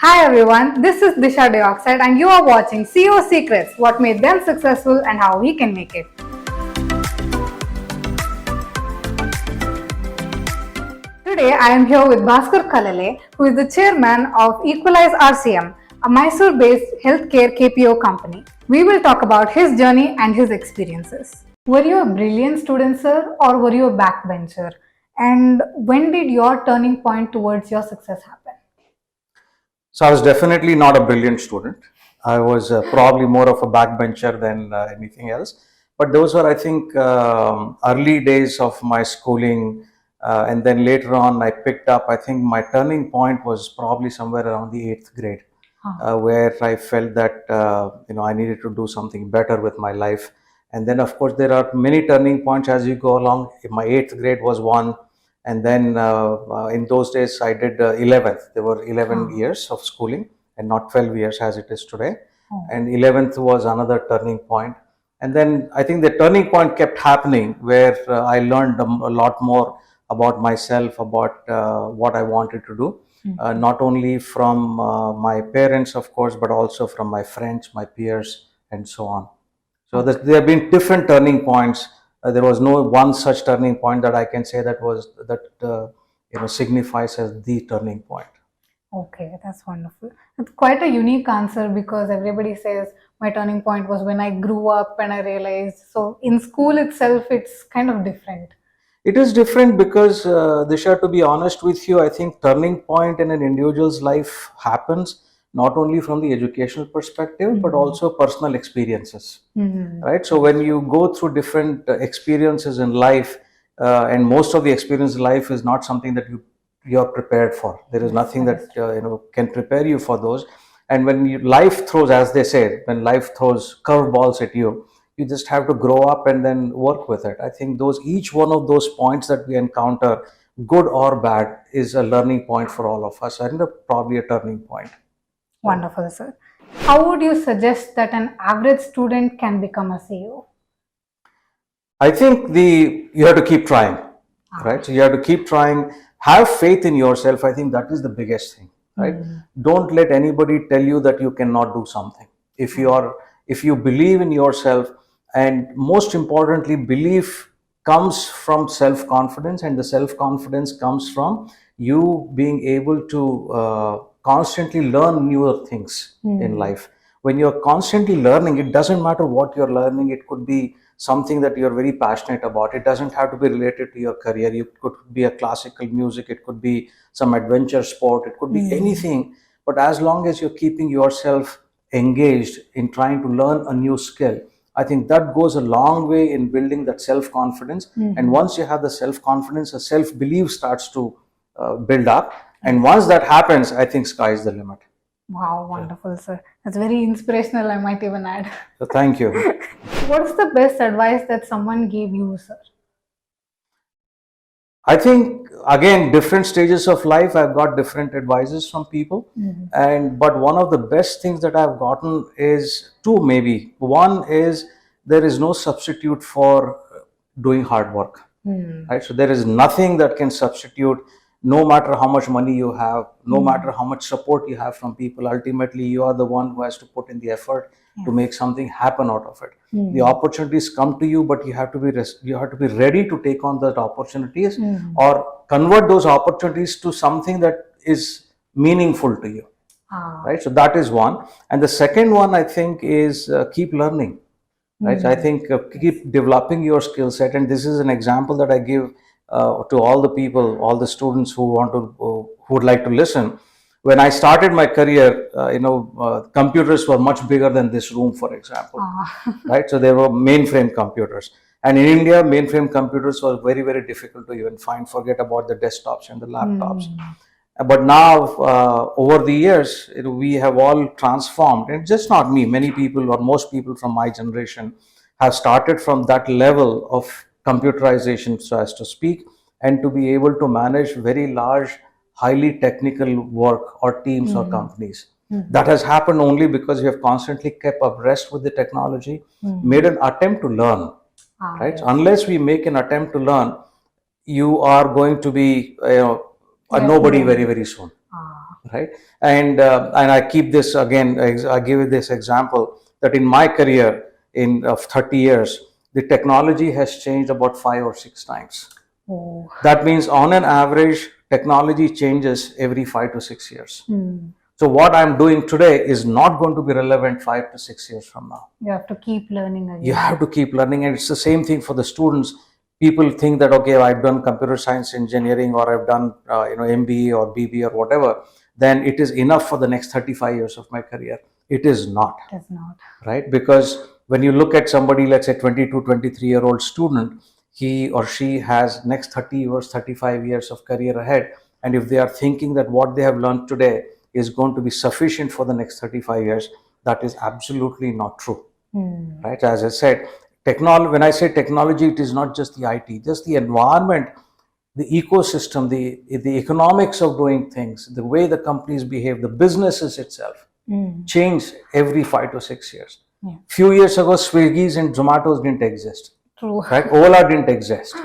Hi everyone, this is Disha Dioxide and you are watching CEO Secrets, what made them successful and how we can make it. Today I am here with Bhaskar Kalale, who is the chairman of EqualizeRCM, a Mysore-based healthcare KPO company. We will talk about his journey and his experiences. Were you a brilliant student, sir, or were you a backbencher? And when did your turning point towards your success happen? So I was definitely not a brilliant student. I was probably more of a backbencher than anything else. But those were, I think, early days of my schooling. And then later on, I picked up, I think my turning point was probably somewhere around the 8th grade, where I felt that, I needed to do something better with my life. And then, of course, there are many turning points as you go along. My 8th grade was one. And then in those days, I did 11th. There were 11 years of schooling and not 12 years as it is today. And 11th was another turning point. And then I think the turning point kept happening where I learned a lot more about myself, about what I wanted to do, not only from my parents, of course, but also from my friends, my peers, and so on. So there have been different turning points. There was no one such turning point that I can say that signifies as the turning point. Okay, that's wonderful. It's quite a unique answer because everybody says my turning point was when I grew up and I realized. So in school itself, it's kind of different. It is different because, Disha, to be honest with you, I think turning point in an individual's life happens not only from the educational perspective, but also personal experiences, right? So when you go through different experiences in life, and most of the experience in life is not something that you're prepared for. There is nothing that can prepare you for those. And when life throws, as they say, when life throws curveballs at you, you just have to grow up and then work with it. I think each one of those points that we encounter, good or bad, is a learning point for all of us and probably a turning point. Wonderful, sir. How would you suggest that an average student can become a CEO? I think you have to keep trying, right? So you have to keep trying, have faith in yourself. I think that is the biggest thing, right? Don't let anybody tell you that you cannot do something. If you believe in yourself, and most importantly, belief comes from self-confidence, and the self-confidence comes from you being able to constantly learn newer things in life. When you're constantly learning, it doesn't matter what you're learning. It could be something that you're very passionate about. It doesn't have to be related to your career. It could be a classical music. It could be some adventure sport. It could be anything. But as long as you're keeping yourself engaged in trying to learn a new skill, I think that goes a long way in building that self-confidence. And once you have the self-confidence, a self-belief starts to build up. And once that happens, I think sky is the limit. Wow, wonderful, sir. That's very inspirational, I might even add. So thank you. What is the best advice that someone gave you, sir? I think, again, different stages of life, I've got different advices from people. But one of the best things that I've gotten is two, maybe. One is there is no substitute for doing hard work. Right? So there is nothing that can substitute. No matter how much money you have, no matter how much support you have from people, ultimately you are the one who has to put in the effort to make something happen out of it. The opportunities come to you, but you have to be ready to take on those opportunities or convert those opportunities to something that is meaningful to you. Right? So that is one. And the second one, I think, is keep learning. Right? So I think keep developing your skill set. And this is an example that I give to all the people, all the students who would like to listen. When I started my career, computers were much bigger than this room, for example, right? So they were mainframe computers. And in India, mainframe computers were very, very difficult to even find. Forget about the desktops and the laptops. But now, over the years, we have all transformed. And just not me, many people or most people from my generation have started from that level of computerization, so as to speak, and to be able to manage very large, highly technical work or teams or companies. That has happened only because we have constantly kept abreast with the technology, made an attempt to learn. Right? So unless we make an attempt to learn, you are going to be a nobody very, very soon. right? And I keep this again. I give you this example that in my career in of 30 years, the technology has changed about 5 or 6 times. Oh. That means on an average, technology changes every 5 to 6 years. So what I'm doing today is not going to be relevant 5 to 6 years from now. You have to keep learning again. You have to keep learning, and it's the same thing for the students. People think that, okay, I've done computer science engineering, or I've done MBA or BB or whatever, then it is enough for the next 35 years of my career. It is not. It is not. Right? Because when you look at somebody, let's say 22, 23-year-old student, he or she has next 30 years, 35 years of career ahead. And if they are thinking that what they have learned today is going to be sufficient for the next 35 years, that is absolutely not true. Right? As I said, when I say technology, it is not just the IT, just the environment, the ecosystem, the economics of doing things, the way the companies behave, the businesses itself change every 5 to 6 years. Few years ago, Swiggy's and Zomato's didn't exist. True. Right? Ola didn't exist.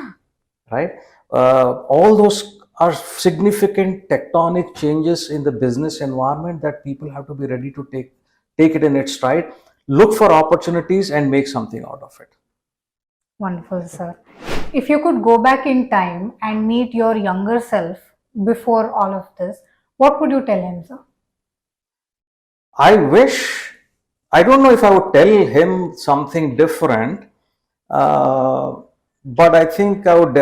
Right? All those are significant tectonic changes in the business environment that people have to be ready to take it in its stride, look for opportunities, and make something out of it. Wonderful, sir. If you could go back in time and meet your younger self before all of this, what would you tell him, sir? I don't know if I would tell him something different, but I think I would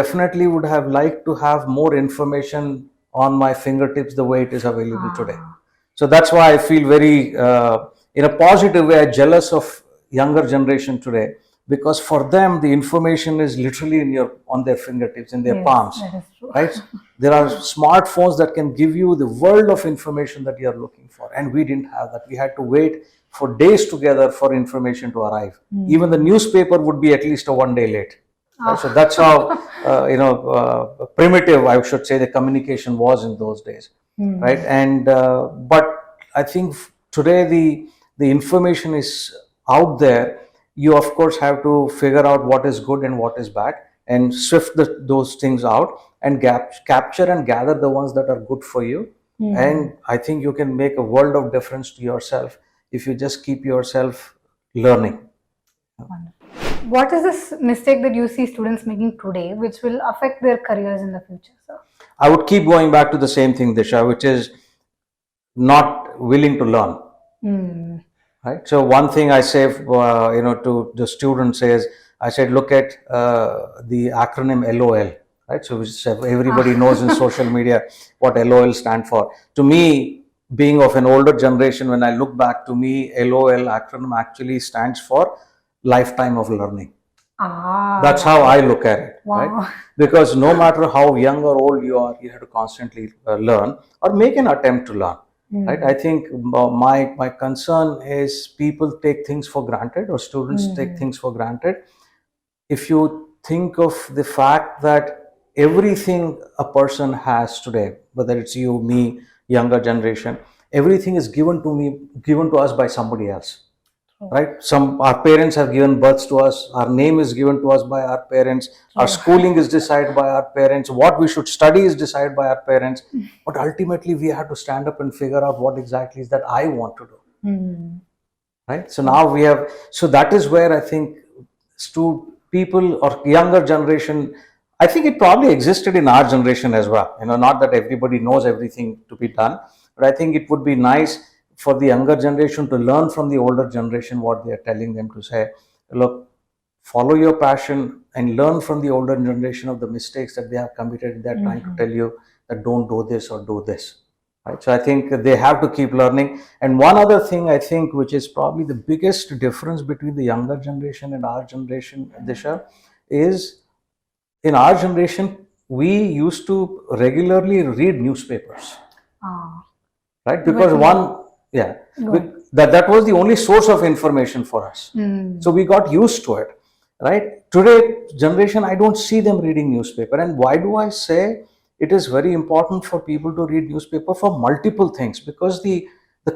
have liked to have more information on my fingertips the way it is available today. So that's why I feel very, in a positive way, jealous of younger generation today, because for them the information is literally on their fingertips, in their palms. That is true. Right? There are smartphones that can give you the world of information that you are looking for, and we didn't have that. We had to wait for days together for information to arrive. Even the newspaper would be at least a 1 day late. Right? So that's how primitive, I should say, the communication was in those days. Right? And but I think today the information is out there. You of course have to figure out what is good and what is bad, and sift those things out, and capture and gather the ones that are good for you. And I think you can make a world of difference to yourself if you just keep yourself learning. What is this mistake that you see students making today which will affect their careers in the future, sir? I would keep going back to the same thing, Disha, which is not willing to learn. Right. So one thing I say, to the students is, I said, look at the acronym LOL. Right. So which everybody knows in social media what LOL stand for. To me, being of an older generation, when I look back, to me, LOL acronym actually stands for lifetime of learning. That's how I look at it. Wow. Right? Because no matter how young or old you are, you have to constantly learn or make an attempt to learn. Right? I think my concern is people take things for granted, or students take things for granted. If you think of the fact that everything a person has today, whether it's you, me, younger generation, everything is given to us by somebody else. Right? Our parents have given birth to us. Our name is given to us by our parents. Our schooling is decided by our parents. What we should study is decided by our parents. But ultimately, we have to stand up and figure out what exactly is that I want to do. Right? So now so that is where I think people or younger generation, I think it probably existed in our generation as well. Not that everybody knows everything to be done, but I think it would be nice for the younger generation to learn from the older generation what they are telling them, to say, look, follow your passion and learn from the older generation of the mistakes that they have committed. They're trying to tell you that don't do this or do this. Right? So I think they have to keep learning. And one other thing I think, which is probably the biggest difference between the younger generation and our generation, Disha, is in our generation, we used to regularly read newspapers. Right? Because that was the only source of information for us. So we got used to it. Right? Today generation, I don't see them reading newspaper. And why do I say it is very important for people to read newspaper? For multiple things, because the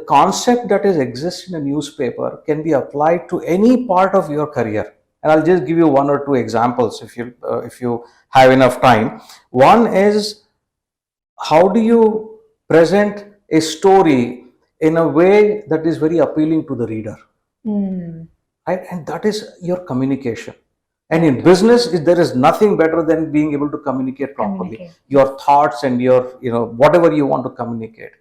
concept that exists in a newspaper can be applied to any part of your career. And I'll just give you one or two examples if you have enough time. One is, how do you present a story in a way that is very appealing to the reader. Right? And that is your communication. And in business, there is nothing better than being able to communicate properly. Your thoughts and your, whatever you want to communicate.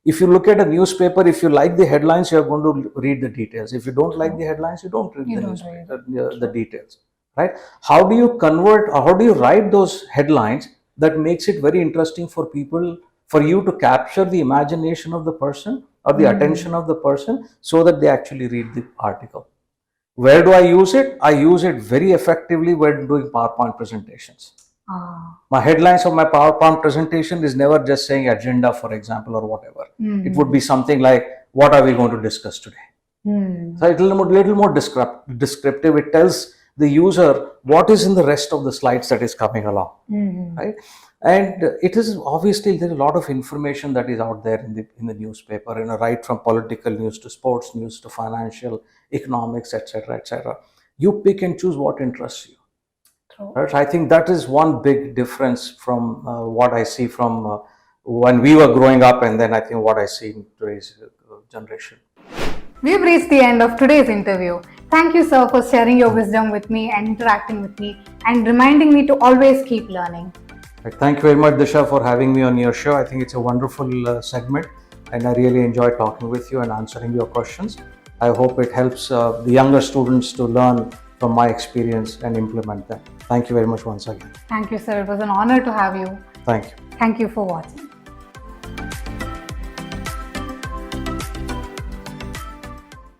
If you look at a newspaper, if you like the headlines, you're going to read the details. If you don't like the headlines, you don't read the details. Right? How do you convert, or how do you write those headlines that makes it very interesting for people, for you to capture the imagination of the person or the attention of the person so that they actually read the article? Where do I use it? I use it very effectively when doing PowerPoint presentations. My headlines of my PowerPoint presentation is never just saying agenda, for example, or whatever. It would be something like, what are we going to discuss today? So it's a little more descriptive. It tells the user what is in the rest of the slides that is coming along, right? And it is obviously, there's a lot of information that is out there in the newspaper, right from political news to sports news to financial, economics, etc., etc. You pick and choose what interests you. Right? I think that is one big difference from what I see from when we were growing up, and then I think what I see in today's generation. We've reached the end of today's interview. Thank you, sir, for sharing your wisdom with me and interacting with me and reminding me to always keep learning. Thank you very much, Disha, for having me on your show. I think it's a wonderful segment, and I really enjoy talking with you and answering your questions. I hope it helps the younger students to learn from my experience and implement them. Thank you very much once again. Thank you, sir. It was an honor to have you. Thank you. Thank you for watching.